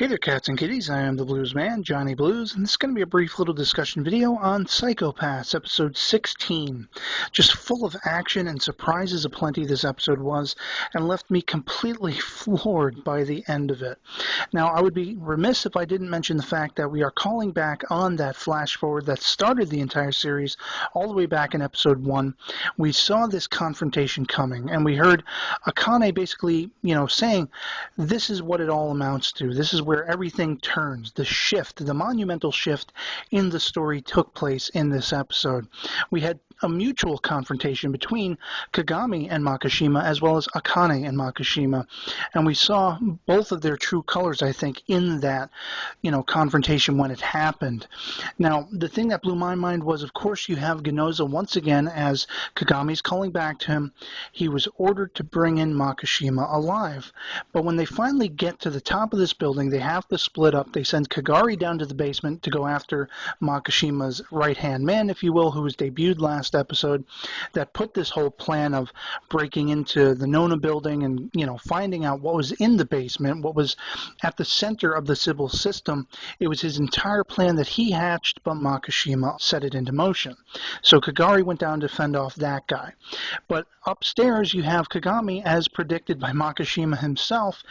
Hey there, cats and kitties. I am the Blues Man, Johnny Blues, and this is going to be a brief little discussion video on Psychopaths, episode 16. Just full of action and surprises aplenty this episode was, and left me completely floored by the end of it. Now, I would be remiss if I didn't mention the fact that we are calling back on that flash forward that started the entire series all the way back in episode 1. We saw this confrontation coming, and we heard Akane basically, saying, this is what it all amounts to. This is where everything turns. The shift, the monumental shift in the story took place in this episode. We had a mutual confrontation between Kagami and Makishima as well as Akane and Makishima. And we saw both of their true colors, I think, in that, confrontation when it happened. Now, the thing that blew my mind was, of course, you have Ginoza once again as Kagami's calling back to him. He was ordered to bring in Makishima alive. But when they finally get to the top of this building, they have to split up. They send Kagari down to the basement to go after Makishima's right-hand man, if you will, who was debuted last episode, that put this whole plan of breaking into the Nona building and, finding out what was in the basement, what was at the center of the Sybil system. It was his entire plan that he hatched, but Makishima set it into motion. So Kagari went down to fend off that guy. But upstairs, you have Kagami, as predicted by Makishima himself,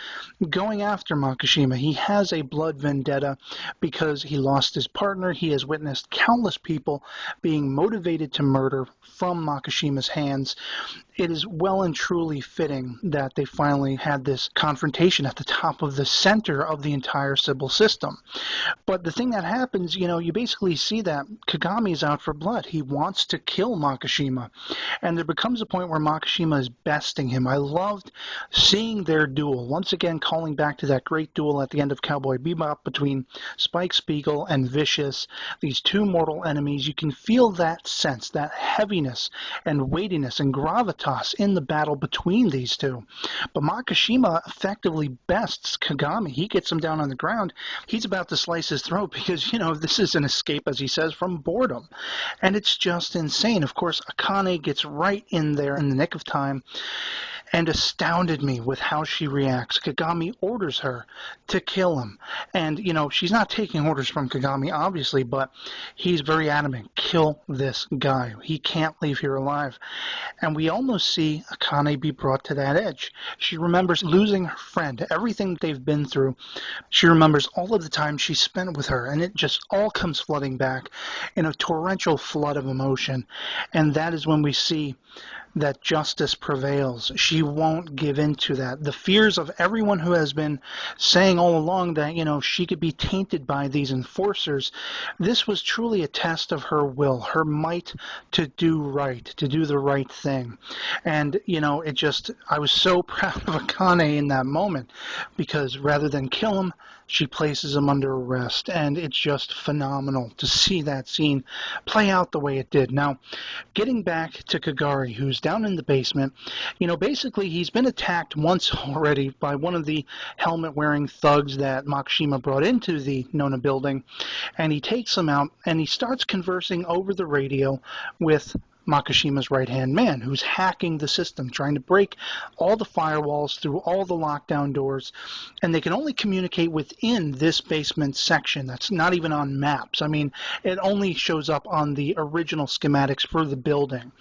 going after Makishima. He has a blood vendetta because he lost his partner. He has witnessed countless people being motivated to murder from Makishima's hands. It is well and truly fitting that they finally had this confrontation at the top of the center of the entire Sybil system. But the thing that happens, you basically see that Kagami is out for blood. He wants to kill Makishima. And there becomes a point where Makishima is besting him. I loved seeing their duel. Once again, calling back to that great duel at the end of Cowboy Bebop between Spike Spiegel and Vicious, these two mortal enemies. You can feel that sense, that heaviness and weightiness and gravitas in the battle between these two. But Makishima effectively bests Kagami. He gets him down on the ground. He's about to slice his throat because, this is an escape, as he says, from boredom. And it's just insane. Of course, Akane gets right in there in the nick of time and astounded me with how she reacts. Kagami orders her to kill him. And, she's not taking orders from Kagami, obviously, but he's very adamant. Kill this guy. He can't leave here alive. And we almost see Akane be brought to that edge. She remembers losing her friend, everything they've been through. She remembers all of the time she spent with her, and it just all comes flooding back in a torrential flood of emotion. And that is when we see that justice prevails. She won't give in to that. The fears of everyone who has been saying all along that, she could be tainted by these enforcers, this was truly a test of her will, her might to do right, to do the right thing. And, I was so proud of Akane in that moment, because rather than kill him, she places him under arrest, and it's just phenomenal to see that scene play out the way it did. Now, getting back to Kagari, who's down in the basement, basically he's been attacked once already by one of the helmet-wearing thugs that Makishima brought into the Nona building, and he takes him out, and he starts conversing over the radio with Makishima's right-hand man, who's hacking the system, trying to break all the firewalls through all the lockdown doors, and they can only communicate within this basement section. That's not even on maps. I mean, it only shows up on the original schematics for the building.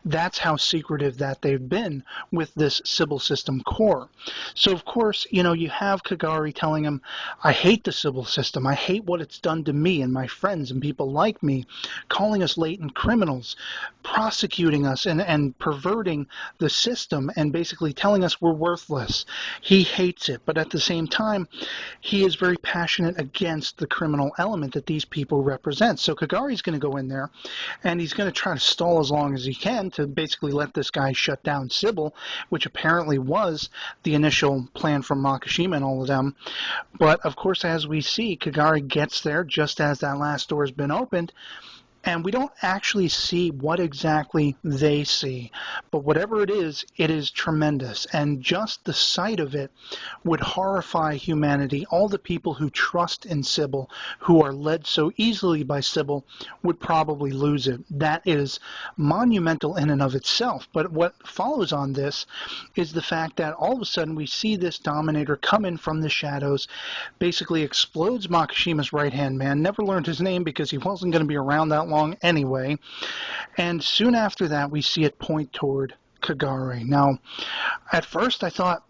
That's how secretive that they've been with this Sybil system core. So, of course, you have Kagari telling him, I hate the Sybil system. I hate what it's done to me and my friends and people like me, calling us latent criminals, prosecuting us and perverting the system and basically telling us we're worthless. He hates it, but at the same time, he is very passionate against the criminal element that these people represent. So Kagari's going to go in there, and he's going to try to stall as long as he can to basically let this guy shut down Sybil, which apparently was the initial plan from Makishima and all of them. But, of course, as we see, Kagari gets there just as that last door has been opened, And we don't actually see what exactly they see, but whatever it is tremendous. And just the sight of it would horrify humanity. All the people who trust in Sybil, who are led so easily by Sybil, would probably lose it. That is monumental in and of itself. But what follows on this is the fact that all of a sudden we see this Dominator come in from the shadows, basically explodes Makishima's right-hand man, never learned his name because he wasn't going to be around that long anyway, and soon after that we see it point toward Kagare. Now, at first I thought,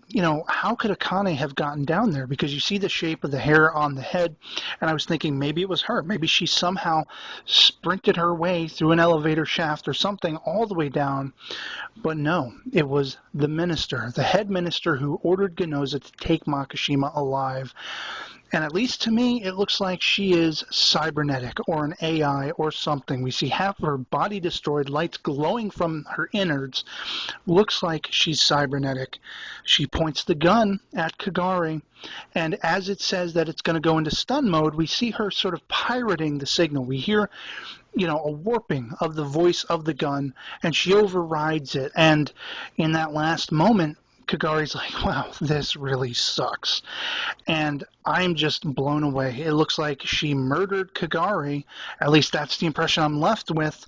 how could Akane have gotten down there? Because you see the shape of the hair on the head, and I was thinking maybe it was her. Maybe she somehow sprinted her way through an elevator shaft or something all the way down. But no, it was the minister, the head minister who ordered Genoza to take Makishima alive. And at least to me, it looks like she is cybernetic or an AI or something. We see half of her body destroyed, lights glowing from her innards. Looks like she's cybernetic. She points the gun at Kagare, and as it says that it's going to go into stun mode, we see her sort of pirating the signal. We hear, a warping of the voice of the gun, and she overrides it. And in that last moment, Kagare's like, wow, this really sucks. And I'm just blown away. It looks like she murdered Kagare, at least that's the impression I'm left with,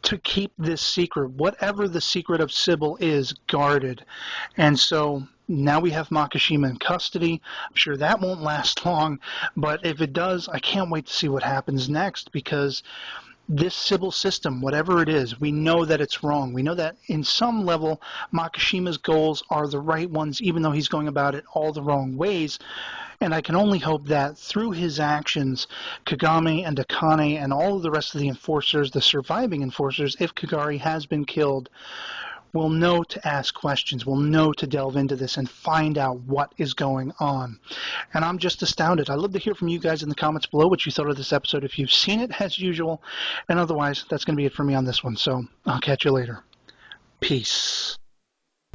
to keep this secret, whatever the secret of Sybil is, guarded. And so now we have Makishima in custody. I'm sure that won't last long, but if it does, I can't wait to see what happens next, because this Sybil system, whatever it is, we know that it's wrong. We know that in some level, Makishima's goals are the right ones, even though he's going about it all the wrong ways. And I can only hope that through his actions, Kagame and Akane and all of the rest of the enforcers, the surviving enforcers, if Kagare has been killed, will know to ask questions, will know to delve into this and find out what is going on. And I'm just astounded. I'd love to hear from you guys in the comments below what you thought of this episode if you've seen it as usual. And otherwise, that's going to be it for me on this one. So I'll catch you later. Peace.